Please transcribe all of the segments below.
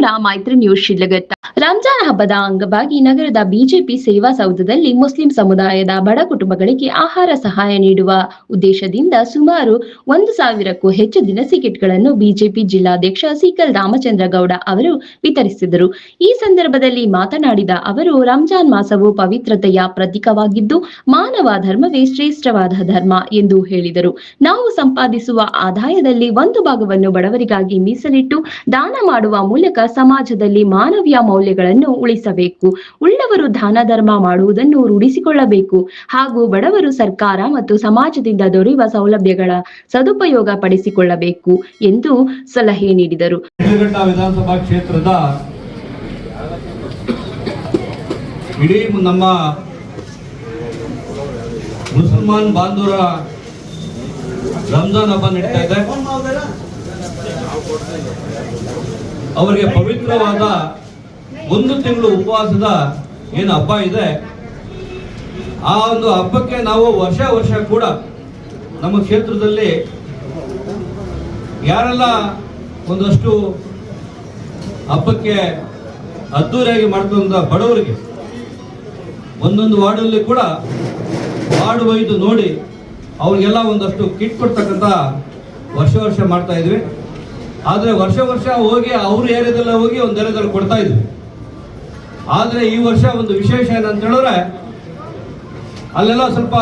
ನೋಡೋಣ ಮೈತ್ರಿ ನ್ಯೂಸ್ ಶಿಡ್ಲಘಟ್ಟ. ರಂಜಾನ್ ಹಬ್ಬದ ಅಂಗವಾಗಿ ನಗರದ ಬಿಜೆಪಿ ಸೇವಾ ಸೌಧದಲ್ಲಿ ಮುಸ್ಲಿಂ ಸಮುದಾಯದ ಬಡ ಕುಟುಂಬಗಳಿಗೆ ಆಹಾರ ಸಹಾಯ ನೀಡುವ ಉದ್ದೇಶದಿಂದ ಸುಮಾರು 1,000ಕ್ಕೂ ಹೆಚ್ಚು ದಿನಸಿ ಕಿಟ್ಗಳನ್ನು ಬಿಜೆಪಿ ಜಿಲ್ಲಾಧ್ಯಕ್ಷ ಸಿಕಲ್ ರಾಮಚಂದ್ರ ಗೌಡ ಅವರು ವಿತರಿಸಿದರು. ಈ ಸಂದರ್ಭದಲ್ಲಿ ಮಾತನಾಡಿದ ಅವರು, ರಂಜಾನ್ ಮಾಸವು ಪವಿತ್ರತೆಯ ಪ್ರತೀಕವಾಗಿದ್ದು ಮಾನವ ಧರ್ಮವೇ ಶ್ರೇಷ್ಠವಾದ ಧರ್ಮ ಎಂದು ಹೇಳಿದರು. ನಾವು ಸಂಪಾದಿಸುವ ಆದಾಯದಲ್ಲಿ ಒಂದು ಭಾಗವನ್ನು ಬಡವರಿಗಾಗಿ ಮೀಸಲಿಟ್ಟು ದಾನ ಮಾಡುವ ಮೂಲಕ ಸಮಾಜದಲ್ಲಿ ಮಾನವೀಯ ಮೌಲ್ಯಗಳನ್ನು ಉಳಿಸಬೇಕು. ಉಳ್ಳವರು ದಾನ ಧರ್ಮ ಮಾಡುವುದನ್ನು ರೂಢಿಸಿಕೊಳ್ಳಬೇಕು ಹಾಗೂ ಬಡವರು ಸರ್ಕಾರ ಮತ್ತು ಸಮಾಜದಿಂದ ದೊರೆಯುವ ಸೌಲಭ್ಯಗಳ ಸದುಪಯೋಗ ಪಡಿಸಿಕೊಳ್ಳಬೇಕು ಎಂದು ಸಲಹೆ ನೀಡಿದರು. ವಿಧಾನಸಭಾ ಕ್ಷೇತ್ರದ ಇಡೀ ನಮ್ಮ ಮುಸಲ್ಮಾನ್ ಬಾಂಧವರ ರಂಜಾನ್ ಹಬ್ಬ ನಡೀತಾ ಇದೆ. ಅವರಿಗೆ ಪವಿತ್ರವಾದ 1 ತಿಂಗಳು ಉಪವಾಸದ ಏನು ಹಬ್ಬ ಇದೆ, ಆ ಒಂದು ಹಬ್ಬಕ್ಕೆ ನಾವು ವರ್ಷ ಕೂಡ ನಮ್ಮ ಕ್ಷೇತ್ರದಲ್ಲಿ ಯಾರೆಲ್ಲ ಒಂದಷ್ಟು ಹಬ್ಬಕ್ಕೆ ಅದ್ದೂರಿಯಾಗಿ ಮಾಡ್ಕೊಂಡ ಬಡವರಿಗೆ ಒಂದೊಂದು ವಾರ್ಡಲ್ಲಿ ಕೂಡ ವಾರ್ಡ್ ವೈದು ನೋಡಿ ಅವ್ರಿಗೆಲ್ಲ ಒಂದಷ್ಟು ಕಿಟ್ ಕೊಡ್ತಕ್ಕಂಥ ವರ್ಷ ಮಾಡ್ತಾ ಇದ್ವಿ. ಆದರೆ ವರ್ಷ ಹೋಗಿ ಅವ್ರ ಏರಿಯಾದಲ್ಲ ಹೋಗಿ ಒಂದು ಏರಿಯಾದಲ್ಲಿ ಕೊಡ್ತಾ ಇದ್ವಿ. ಆದರೆ ಈ ವರ್ಷ ಒಂದು ವಿಶೇಷ ಏನಂತ ಹೇಳಿದ್ರೆ, ಅಲ್ಲೆಲ್ಲ ಸ್ವಲ್ಪ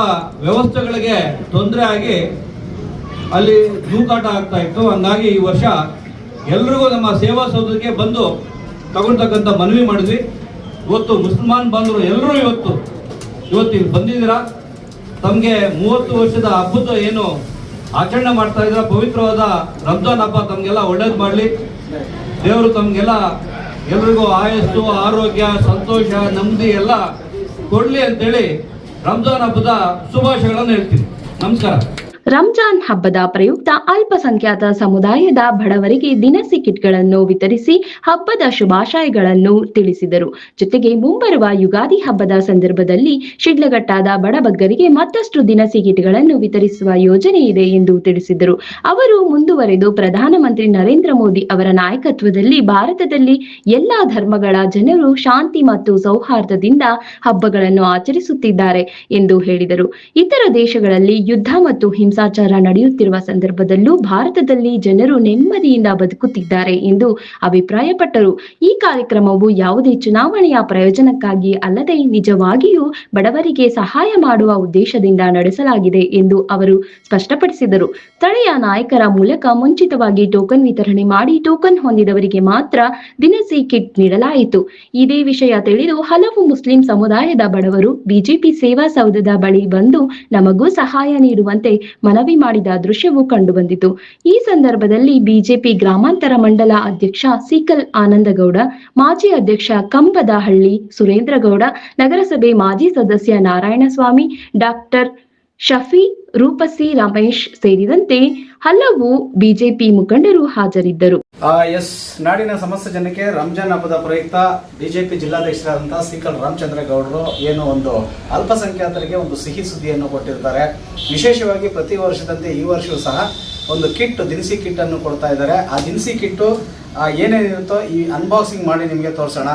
ವ್ಯವಸ್ಥೆಗಳಿಗೆ ತೊಂದರೆ ಆಗಿ ಅಲ್ಲಿ ನೂಕಾಟ ಆಗ್ತಾ ಇತ್ತು. ಹಂಗಾಗಿ ಈ ವರ್ಷ ಎಲ್ರಿಗೂ ನಮ್ಮ ಸೇವಾ ಸೌಧಕ್ಕೆ ಬಂದು ತಗೊಳ್ತಕ್ಕಂಥ ಮನವಿ ಮಾಡಿದ್ವಿ. ಇವತ್ತು ಮುಸಲ್ಮಾನ್ ಬಾಂಧವರು ಎಲ್ಲರೂ ಇವತ್ತು ಇಲ್ಲಿ ಬಂದಿದ್ದೀರಾ. ತಮಗೆ 30 ವರ್ಷದ ಹಬ್ಬದ ಏನು ಆಚರಣೆ ಮಾಡ್ತಾ ಇದ್ರ ಪವಿತ್ರವಾದ ರಂಜಾನ್ ಹಬ್ಬ ತಮಗೆಲ್ಲ ಒಳ್ಳೇದು ಮಾಡಲಿ. ದೇವರು ತಮಗೆಲ್ಲ ಎಲ್ರಿಗೂ ಆಯಸ್ಸು, ಆರೋಗ್ಯ, ಸಂತೋಷ, ನೆಮ್ಮದಿ ಎಲ್ಲ ಕೊಡ್ಲಿ ಅಂತೇಳಿ ರಂಜಾನ್ ಹಬ್ಬದ ಶುಭಾಶಯಗಳನ್ನು ಹೇಳ್ತೀನಿ. ನಮಸ್ಕಾರ. ರಂಜಾನ್ ಹಬ್ಬದ ಪ್ರಯುಕ್ತ ಅಲ್ಪಸಂಖ್ಯಾತ ಸಮುದಾಯದ ಬಡವರಿಗೆ ದಿನಸಿ ಕಿಟ್ಗಳನ್ನು ವಿತರಿಸಿ ಹಬ್ಬದ ಶುಭಾಶಯಗಳನ್ನು ತಿಳಿಸಿದರು. ಜೊತೆಗೆ ಮುಂಬರುವ ಯುಗಾದಿ ಹಬ್ಬದ ಸಂದರ್ಭದಲ್ಲಿ ಶಿಡ್ಲಘಟ್ಟದ ಬಡಬಗ್ಗರಿಗೆ ಮತ್ತಷ್ಟು ದಿನಸಿ ಕಿಟ್ಗಳನ್ನು ವಿತರಿಸುವ ಯೋಜನೆ ಇದೆ ಎಂದು ತಿಳಿಸಿದರು. ಅವರು ಮುಂದುವರೆದು ಪ್ರಧಾನಮಂತ್ರಿ ನರೇಂದ್ರ ಮೋದಿ ಅವರ ನಾಯಕತ್ವದಲ್ಲಿ ಭಾರತದಲ್ಲಿ ಎಲ್ಲಾ ಧರ್ಮಗಳ ಜನರು ಶಾಂತಿ ಮತ್ತು ಸೌಹಾರ್ದದಿಂದ ಹಬ್ಬಗಳನ್ನು ಆಚರಿಸುತ್ತಿದ್ದಾರೆ ಎಂದು ಹೇಳಿದರು. ಇತರ ದೇಶಗಳಲ್ಲಿ ಯುದ್ಧ ಮತ್ತು ಹಿಂಸಾಚಾರ ನಡೆಯುತ್ತಿರುವ ಸಂದರ್ಭದಲ್ಲೂ ಭಾರತದಲ್ಲಿ ಜನರು ನೆಮ್ಮದಿಯಿಂದ ಬದುಕುತ್ತಿದ್ದಾರೆ ಎಂದು ಅಭಿಪ್ರಾಯಪಟ್ಟರು. ಈ ಕಾರ್ಯಕ್ರಮವು ಯಾವುದೇ ಚುನಾವಣೆಯ ಪ್ರಯೋಜನಕ್ಕಾಗಿ ಅಲ್ಲದೆ ನಿಜವಾಗಿಯೂ ಬಡವರಿಗೆ ಸಹಾಯ ಮಾಡುವ ಉದ್ದೇಶದಿಂದ ನಡೆಸಲಾಗಿದೆ ಎಂದು ಅವರು ಸ್ಪಷ್ಟಪಡಿಸಿದರು. ಸ್ಥಳೀಯ ನಾಯಕರ ಮೂಲಕ ಮುಂಚಿತವಾಗಿ ಟೋಕನ್ ವಿತರಣೆ ಮಾಡಿ ಟೋಕನ್ ಹೊಂದಿದವರಿಗೆ ಮಾತ್ರ ದಿನಸಿ ಕಿಟ್ ನೀಡಲಾಯಿತು. ಇದೇ ವಿಷಯ ತಿಳಿದು ಹಲವು ಮುಸ್ಲಿಂ ಸಮುದಾಯದ ಬಡವರು ಬಿಜೆಪಿ ಸೇವಾ ಸೌಧದ ಬಳಿ ಬಂದು ನಮಗೂ ಸಹಾಯ ನೀಡುವಂತೆ ಮನವಿ ಮಾಡಿದ ದೃಶ್ಯವು ಕಂಡುಬಂದಿತು. ಈ ಸಂದರ್ಭದಲ್ಲಿ ಬಿಜೆಪಿ ಗ್ರಾಮಾಂತರ ಮಂಡಲ ಅಧ್ಯಕ್ಷ ಸಿಕಲ್ ಆನಂದಗೌಡ, ಮಾಜಿ ಅಧ್ಯಕ್ಷ ಕಂಬದಹಳ್ಳಿ ಸುರೇಂದ್ರಗೌಡ, ನಗರಸಭೆ ಮಾಜಿ ಸದಸ್ಯ ನಾರಾಯಣಸ್ವಾಮಿ, ಡಾಕ್ಟರ್ ಶಫಿ, ರೂಪಸಿ ರಮೇಶ್ ಸೇರಿದಂತೆ ಹಲವು ಬಿಜೆಪಿ ಮುಖಂಡರು ಹಾಜರಿದ್ದರು. ನಾಡಿನ ಸಮಸ್ತ ಜನಕ್ಕೆ ರಂಜಾನ್ ಹಬ್ಬದ ಪ್ರಯುಕ್ತ ಬಿಜೆಪಿ ಜಿಲ್ಲಾಧ್ಯಕ್ಷರಾದಂತಹ ಸಿಕಲ್ ರಾಮಚಂದ್ರ ಗೌಡರು ಏನು ಒಂದು ಅಲ್ಪಸಂಖ್ಯಾತರಿಗೆ ಒಂದು ಸಿಹಿ ಸುದ್ದಿಯನ್ನು ಕೊಟ್ಟಿರ್ತಾರೆ. ವಿಶೇಷವಾಗಿ ಪ್ರತಿ ವರ್ಷದಂತೆ ಈ ವರ್ಷವೂ ಸಹ ಒಂದು ದಿನಸಿ ಕಿಟ್ ಅನ್ನು ಕೊಡ್ತಾ ಇದ್ದಾರೆ. ಆ ದಿನಸಿ ಕಿಟ್ಟು ಏನೇನಿರುತ್ತೋ ಈ ಅನ್ಬಾಕ್ಸಿಂಗ್ ಮಾಡಿ ನಿಮಗೆ ತೋರಿಸೋಣ.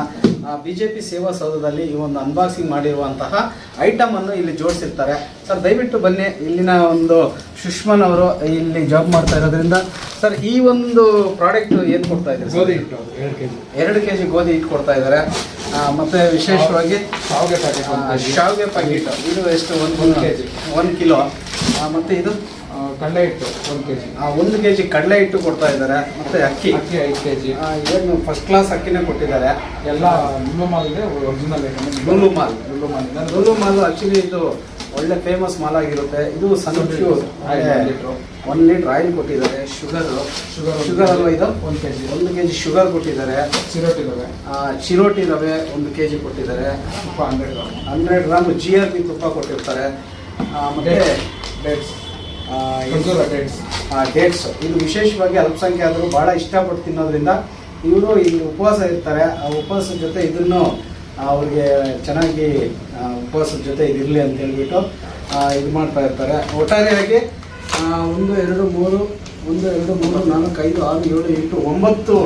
ಬಿಜೆಪಿ ಸೇವಾ ಸೌಧದಲ್ಲಿ ಈ ಒಂದು ಅನ್ಬಾಕ್ಸಿಂಗ್ ಮಾಡಿರುವಂತಹ ಐಟಮ್ ಅನ್ನು ಇಲ್ಲಿ ಜೋಡಿಸಿರ್ತಾರೆ. ಸರ್ ದಯವಿಟ್ಟು ಬನ್ನಿ. ಇಲ್ಲಿನ ಒಂದು ಸುಷ್ಮನ್ ಅವರು ಇಲ್ಲಿ ಜಾಬ್ ಮಾಡ್ತಾ ಇರೋದ್ರಿಂದ ಸರ್ ಈ ಒಂದು ಪ್ರಾಡಕ್ಟ್ ಏನು ಕೊಡ್ತಾ ಇದ್ದಾರೆ? ಗೋಧಿ ಹಿಟ್ಟು 2 kg ಗೋಧಿ ಹಿಟ್ಟು ಕೊಡ್ತಾ ಇದ್ದಾರೆ. ಮತ್ತೆ ವಿಶೇಷವಾಗಿ ಶಾವಿಗೆ ಪ್ಯಾಕೆಟ್ ಇದು ಎಷ್ಟು? 1 ಕಿಲೋ. ಮತ್ತೆ ಇದು ಕಡಲೆ ಹಿಟ್ಟು 1 kg. 1 kg ಕಡಲೆ ಹಿಟ್ಟು ಕೊಡ್ತಾ ಇದ್ದಾರೆ. ಮತ್ತೆ ಅಕ್ಕಿ 5 kg. ಏನು ಫಸ್ಟ್ ಕ್ಲಾಸ್ ಅಕ್ಕಿನೇ ಕೊಟ್ಟಿದ್ದಾರೆ. ಎಲ್ಲ ಲುಲು ಮಾಲ್ ಇದೆ, ಒರಿಜಿನಲ್ ಲುಲು ಮಾಲ್ ಆಕ್ಚುಲಿ ಇದು ಒಳ್ಳೆ ಫೇಮಸ್ ಮಾಲ್ ಆಗಿರುತ್ತೆ. ಇದು ಸನ್ಫ್ಯೂರ್ 1 ಲೀಟರ್ ಆಯಿಲ್ ಕೊಟ್ಟಿದ್ದಾರೆ. ಶುಗರ್ ಅಲ್ವಾ ಇದು? 1 kg ಶುಗರ್ ಕೊಟ್ಟಿದ್ದಾರೆ. ಚಿರೋಟಿ ರವೆ 1 kg ಕೊಟ್ಟಿದ್ದಾರೆ. 100 ಗ್ರಾಮ್ GRP ತುಪ್ಪ ಕೊಟ್ಟಿರ್ತಾರೆ. ಮತ್ತೆ ಡೇಟ್ಸ್ ಇದು ವಿಶೇಷವಾಗಿ ಅಲ್ಪಸಂಖ್ಯಾತರು ಬಹಳ ಇಷ್ಟಪಟ್ಟು ತಿನ್ನೋದ್ರಿಂದ ಇವರು ಇಲ್ಲಿ ಉಪವಾಸ ಇರ್ತಾರೆ. ಆ ಉಪವಾಸದ ಜೊತೆ ಇದನ್ನು ಅವ್ರಿಗೆ ಚೆನ್ನಾಗಿ ಉಪವಾಸದ ಜೊತೆ ಇದಿರಲಿ ಅಂತ ಹೇಳ್ಬಿಟ್ಟು ಇದು ಮಾಡ್ತಾ ಇರ್ತಾರೆ. ಒಟ್ಟಾರೆಯಾಗಿ 1 2 3 4 5 6 7 8 9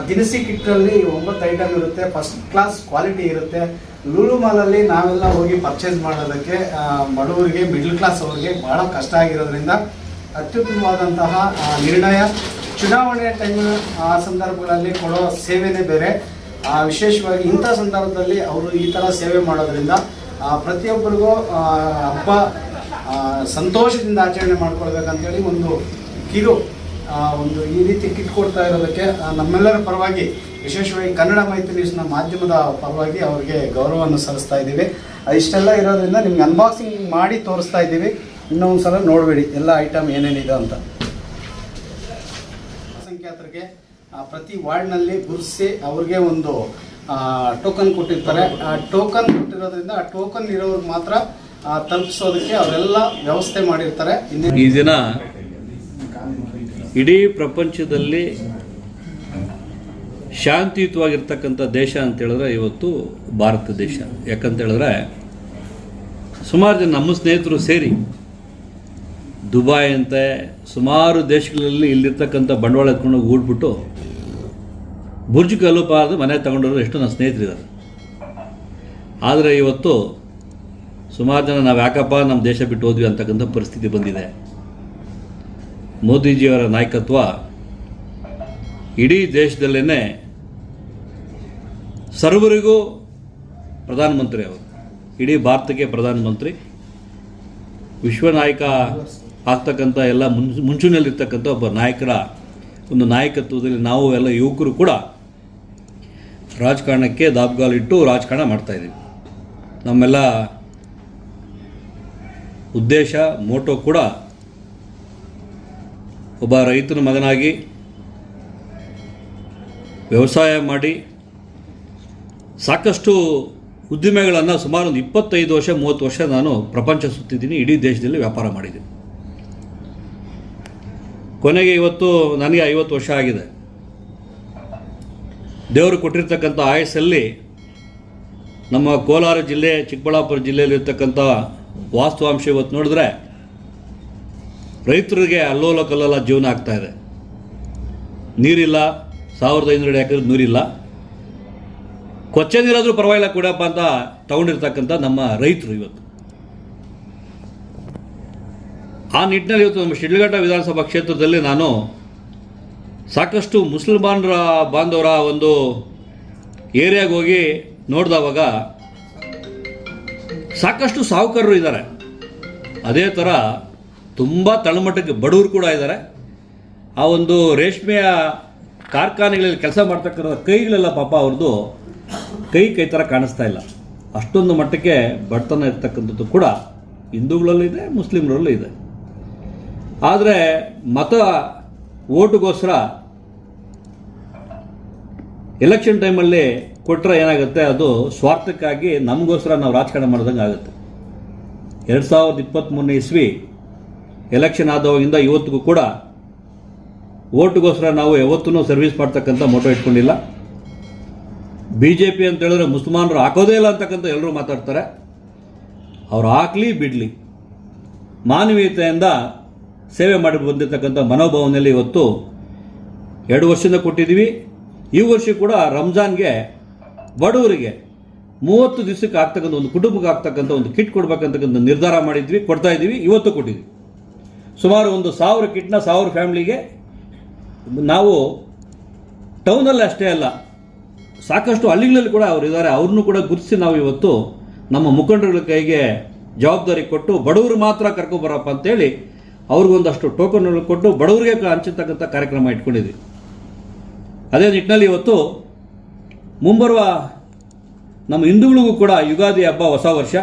ದಿನಸಿ ಕಿಟ್ಟಲ್ಲಿ 9 ಐಟಮ್ ಇರುತ್ತೆ. ಫಸ್ಟ್ ಕ್ಲಾಸ್ ಕ್ವಾಲಿಟಿ ಇರುತ್ತೆ. ಲೂಲು ಮಾಲಲ್ಲಿ ನಾವೆಲ್ಲ ಹೋಗಿ ಪರ್ಚೇಸ್ ಮಾಡೋದಕ್ಕೆ ಬಡವರಿಗೆ, ಮಿಡ್ಲ್ ಕ್ಲಾಸ್ ಅವರಿಗೆ ಭಾಳ ಕಷ್ಟ ಆಗಿರೋದ್ರಿಂದ ಅತ್ಯುತ್ತಮವಾದಂತಹ ನಿರ್ಣಯ. ಚುನಾವಣೆ ಟೈಮ್ ಆ ಸಂದರ್ಭಗಳಲ್ಲಿ ಕೊಡೋ ಸೇವೆನೇ ಬೇರೆ. ವಿಶೇಷವಾಗಿ ಇಂಥ ಸಂದರ್ಭದಲ್ಲಿ ಅವರು ಈ ಥರ ಸೇವೆ ಮಾಡೋದ್ರಿಂದ ಪ್ರತಿಯೊಬ್ಬರಿಗೂ ಹಬ್ಬ ಸಂತೋಷದಿಂದ ಆಚರಣೆ ಮಾಡ್ಕೊಳ್ಬೇಕಂತೇಳಿ ಒಂದು ಈ ರೀತಿ ಕಿಟ್ ಕೊಡ್ತಾ ಇರೋದಕ್ಕೆ ನಮ್ಮೆಲ್ಲರ ಪರವಾಗಿ, ವಿಶೇಷವಾಗಿ ಕನ್ನಡ ಮೈತ್ರಿ ನ್ಯೂಸ್ನ ಮಾಧ್ಯಮದ ಪರವಾಗಿ ಅವರಿಗೆ ಗೌರವವನ್ನು ಸಲ್ಲಿಸ್ತಾ ಇದ್ದೀವಿ. ಇಷ್ಟೆಲ್ಲ ಇರೋದ್ರಿಂದ ನಿಮ್ಗೆ ಅನ್ಬಾಕ್ಸಿಂಗ್ ಮಾಡಿ ತೋರಿಸ್ತಾ ಇದ್ದೀವಿ. ಇನ್ನೊಂದು ಸಲ ನೋಡಬೇಡಿ ಎಲ್ಲ ಐಟಮ್ ಏನೇನಿದೆ ಅಂತ. ಸಂಖ್ಯಾತರಿಗೆ ಪ್ರತಿ ವಾರ್ಡ್ನಲ್ಲಿ ಗುರುತಿಸಿ ಅವ್ರಿಗೆ ಒಂದು ಟೋಕನ್ ಕೊಟ್ಟಿರ್ತಾರೆ. ಆ ಟೋಕನ್ ಕೊಟ್ಟಿರೋದ್ರಿಂದ ಆ ಟೋಕನ್ ಇರೋರಿಗೆ ಮಾತ್ರ ತಲುಪಿಸೋದಕ್ಕೆ ಅವರೆಲ್ಲ ವ್ಯವಸ್ಥೆ ಮಾಡಿರ್ತಾರೆ. ಈ ದಿನ ಇಡೀ ಪ್ರಪಂಚದಲ್ಲಿ ಶಾಂತಿಯುತವಾಗಿರ್ತಕ್ಕಂಥ ದೇಶ ಅಂತ ಹೇಳಿದ್ರೆ ಇವತ್ತು ಭಾರತ ದೇಶ. ಯಾಕಂತ ಹೇಳಿದ್ರೆ ಸುಮಾರು ಜನ ನಮ್ಮ ಸ್ನೇಹಿತರು ಸೇರಿ ದುಬೈ ಅಂತೆ ಸುಮಾರು ದೇಶಗಳಲ್ಲಿ ಇಲ್ಲಿರ್ತಕ್ಕಂಥ ಬಂಡವಾಳ ಎತ್ಕೊಂಡು ಹೂಡ್ಬಿಟ್ಟು ಬುರ್ಜ್ ಖಲೀಫಾದ ಮನೆ ತಗೊಂಡವರು ಎಷ್ಟು ನನ್ನ ಸ್ನೇಹಿತರಿದ್ದಾರೆ. ಆದರೆ ಇವತ್ತು ಸುಮಾರು ಜನ ನಾವು ಯಾಕಪ್ಪ ನಮ್ಮ ದೇಶ ಬಿಟ್ಟು ಹೋದ್ವಿ ಅಂತಕ್ಕಂಥ ಪರಿಸ್ಥಿತಿ ಬಂದಿದೆ. ಮೋದಿಜಿಯವರ ನಾಯಕತ್ವ ಇಡೀ ದೇಶದಲ್ಲೇ ಸರ್ವರಿಗೂ ಪ್ರಧಾನಮಂತ್ರಿ ಅವರು, ಇಡೀ ಭಾರತಕ್ಕೆ ಪ್ರಧಾನಮಂತ್ರಿ, ವಿಶ್ವ ನಾಯಕ ಆಗ್ತಕ್ಕಂಥ ಎಲ್ಲ ಮುಂಚೂಣಿಯಲ್ಲಿರ್ತಕ್ಕಂಥ ಒಬ್ಬ ನಾಯಕರ ಒಂದು ನಾಯಕತ್ವದಲ್ಲಿ ನಾವು ಎಲ್ಲ ಯುವಕರು ಕೂಡ ರಾಜಕಾರಣಕ್ಕೆ ದಾಬ್ಗಾಲಿಟ್ಟು ರಾಜಕಾರಣ ಮಾಡ್ತಾಯಿದ್ದೀವಿ. ನಮ್ಮೆಲ್ಲ ಉದ್ದೇಶ, ಮೋಟೋ ಕೂಡ ಒಬ್ಬ ರೈತನ ಮಗನಾಗಿ ವ್ಯವಸಾಯ ಮಾಡಿ ಸಾಕಷ್ಟು ಉದ್ದಿಮೆಗಳನ್ನು ಸುಮಾರು ಒಂದು 25 ವರ್ಷ 30 ವರ್ಷ ನಾನು ಪ್ರಪಂಚ ಸುತ್ತಿದ್ದೀನಿ, ಇಡೀ ದೇಶದಲ್ಲಿ ವ್ಯಾಪಾರ ಮಾಡಿದ್ದೀನಿ. ಕೊನೆಗೆ ಇವತ್ತು ನನಗೆ 50 ವರ್ಷ ಆಗಿದೆ. ದೇವರು ಕೊಟ್ಟಿರ್ತಕ್ಕಂಥ ಆಯಸ್ಸಲ್ಲಿ ನಮ್ಮ ಕೋಲಾರ ಜಿಲ್ಲೆ, ಚಿಕ್ಕಬಳ್ಳಾಪುರ ಜಿಲ್ಲೆಯಲ್ಲಿರ್ತಕ್ಕಂಥ ವಾಸ್ತವಾಂಶ ಇವತ್ತು ನೋಡಿದ್ರೆ ರೈತರಿಗೆ ಅಲ್ಲೋಲ ಕಲ್ಲೋಲ ಜೀವನ ಆಗ್ತಾಯಿದೆ. ನೀರಿಲ್ಲ, 1500 ಎಕರೆ ನೀರಿಲ್ಲ, ಕೊಚ್ಚೆ ನೀರಾದರೂ ಪರವಾಗಿಲ್ಲ ಕೊಡಪ್ಪ ಅಂತ ತಗೊಂಡಿರ್ತಕ್ಕಂಥ ನಮ್ಮ ರೈತರು ಇವತ್ತು. ಆ ನಿಟ್ಟಿನಲ್ಲಿ ಇವತ್ತು ನಮ್ಮ ಶಿಡ್ಲಘಟ್ಟ ವಿಧಾನಸಭಾ ಕ್ಷೇತ್ರದಲ್ಲಿ ನಾನು ಸಾಕಷ್ಟು ಮುಸಲ್ಮಾನರ ಬಾಂಧವರ ಒಂದು ಏರಿಯಾಗೆ ಹೋಗಿ ನೋಡಿದವಾಗ ಸಾಕಷ್ಟು ಸಾಹುಕಾರರು ಇದ್ದಾರೆ. ಅದೇ ಥರ ತುಂಬ ತಳಮಟ್ಟಕ್ಕೆ ಬಡವರು ಕೂಡ ಇದ್ದಾರೆ. ಆ ಒಂದು ರೇಷ್ಮೆಯ ಕಾರ್ಖಾನೆಗಳಲ್ಲಿ ಕೆಲಸ ಮಾಡ್ತಕ್ಕಂಥ ಕೈಗಳೆಲ್ಲ ಪಾಪ ಅವ್ರದ್ದು ಕೈ ಥರ ಕಾಣಿಸ್ತಾ ಇಲ್ಲ. ಅಷ್ಟೊಂದು ಮಟ್ಟಕ್ಕೆ ಬಡತನ ಇರ್ತಕ್ಕಂಥದ್ದು ಕೂಡ ಹಿಂದೂಗಳಲ್ಲಿದೆ, ಮುಸ್ಲಿಮರಲ್ಲೂ ಇದೆ. ಆದರೆ ಮತ ಓಟುಗೋಸ್ಕರ ಎಲೆಕ್ಷನ್ ಟೈಮಲ್ಲಿ ಕೊಟ್ಟರೆ ಏನಾಗುತ್ತೆ, ಅದು ಸ್ವಾರ್ಥಕ್ಕಾಗಿ ನಮಗೋಸ್ಕರ ನಾವು ರಾಜಕಾರಣ ಮಾಡ್ದಂಗೆ ಆಗುತ್ತೆ. 2023 ಇಸ್ವಿ ಎಲೆಕ್ಷನ್ ಆದವಾಗಿಂದ ಇವತ್ತಿಗೂ ಕೂಡ ಓಟ್ಗೋಸ್ಕರ ನಾವು ಯಾವತ್ತೂ ಸರ್ವಿಸ್ ಮಾಡ್ತಕ್ಕಂಥ ಮೋಟೋ ಇಟ್ಕೊಂಡಿಲ್ಲ. BJP ಅಂತ ಹೇಳಿದ್ರೆ ಮುಸಲ್ಮಾನರು ಹಾಕೋದೇ ಇಲ್ಲ ಅಂತಕ್ಕಂಥ ಎಲ್ಲರೂ ಮಾತಾಡ್ತಾರೆ. ಅವ್ರು ಹಾಕಲಿ ಬಿಡಲಿ, ಮಾನವೀಯತೆಯಿಂದ ಸೇವೆ ಮಾಡಿ ಬಂದಿರತಕ್ಕಂಥ ಮನೋಭಾವನೆಯಲ್ಲಿ ಇವತ್ತು 2 ವರ್ಷದಿಂದ ಕೊಟ್ಟಿದ್ದೀವಿ. ಈ ವರ್ಷ ಕೂಡ ರಂಜಾನ್ಗೆ ಬಡವರಿಗೆ 30 ದಿವಸಕ್ಕೆ ಆಗ್ತಕ್ಕಂಥ ಒಂದು ಕುಟುಂಬಕ್ಕೆ ಆಗ್ತಕ್ಕಂಥ ಒಂದು ಕಿಟ್ ಕೊಡ್ಬೇಕಂತಕ್ಕಂಥ ನಿರ್ಧಾರ ಮಾಡಿದ್ವಿ, ಕೊಡ್ತಾ ಇದ್ದೀವಿ. ಇವತ್ತು ಕೊಟ್ಟಿದ್ವಿ. ಸುಮಾರು ಒಂದು 1000 ಕಿಟ್ನ 1000 ಫ್ಯಾಮಿಲಿಗೆ ನಾವು ಟೌನಲ್ಲಿ ಅಷ್ಟೇ ಅಲ್ಲ, ಸಾಕಷ್ಟು ಹಳ್ಳಿಗಳಲ್ಲಿ ಕೂಡ ಅವರು ಇದ್ದಾರೆ. ಅವ್ರನ್ನೂ ಕೂಡ ಗುರುತಿಸಿ ನಾವು ಇವತ್ತು ನಮ್ಮ ಮುಖಂಡರುಗಳ ಕೈಗೆ ಜವಾಬ್ದಾರಿ ಕೊಟ್ಟು ಬಡವರು ಮಾತ್ರ ಕರ್ಕೊಬರಪ್ಪ ಅಂತೇಳಿ ಅವ್ರಿಗೊಂದಷ್ಟು ಟೋಕನ್ಗಳು ಕೊಟ್ಟು ಬಡವರಿಗೆ ಹಂಚತಕ್ಕಂಥ ಕಾರ್ಯಕ್ರಮ ಇಟ್ಕೊಂಡಿದ್ವಿ. ಅದೇ ನಿಟ್ಟಿನಲ್ಲಿ ಇವತ್ತು ಮುಂಬರುವ ನಮ್ಮ ಹಿಂದೂಗಳಿಗೂ ಕೂಡ ಯುಗಾದಿ ಹಬ್ಬ, ಹೊಸ ವರ್ಷ.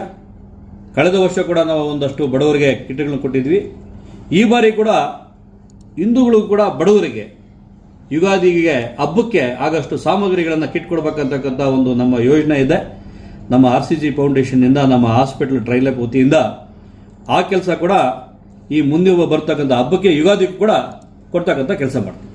ಕಳೆದ ವರ್ಷ ಕೂಡ ನಾವು ಒಂದಷ್ಟು ಬಡವರಿಗೆ ಕಿಟ್ಗಳನ್ನು ಕೊಟ್ಟಿದ್ವಿ. ಈ ಬಾರಿ ಕೂಡ ಹಿಂದೂಗಳಿಗೂ ಕೂಡ ಬಡವರಿಗೆ ಯುಗಾದಿಗೆ ಹಬ್ಬಕ್ಕೆ ಆಗಷ್ಟು ಸಾಮಗ್ರಿಗಳನ್ನು ಕಿಟ್ ಕೊಡಬೇಕಂತಕ್ಕಂಥ ಒಂದು ನಮ್ಮ ಯೋಜನೆ ಇದೆ. ನಮ್ಮ RCG ಫೌಂಡೇಶನ್ನಿಂದ, ನಮ್ಮ ಹಾಸ್ಪಿಟಲ್ ಟ್ರೈಲಪ್ ವತಿಯಿಂದ ಆ ಕೆಲಸ ಕೂಡ ಈ ಮುಂದೆ ಬರ್ತಕ್ಕಂಥ ಹಬ್ಬಕ್ಕೆ ಯುಗಾದಿಗೂ ಕೂಡ ಕೊಡ್ತಕ್ಕಂಥ ಕೆಲಸ ಮಾಡ್ತೀವಿ.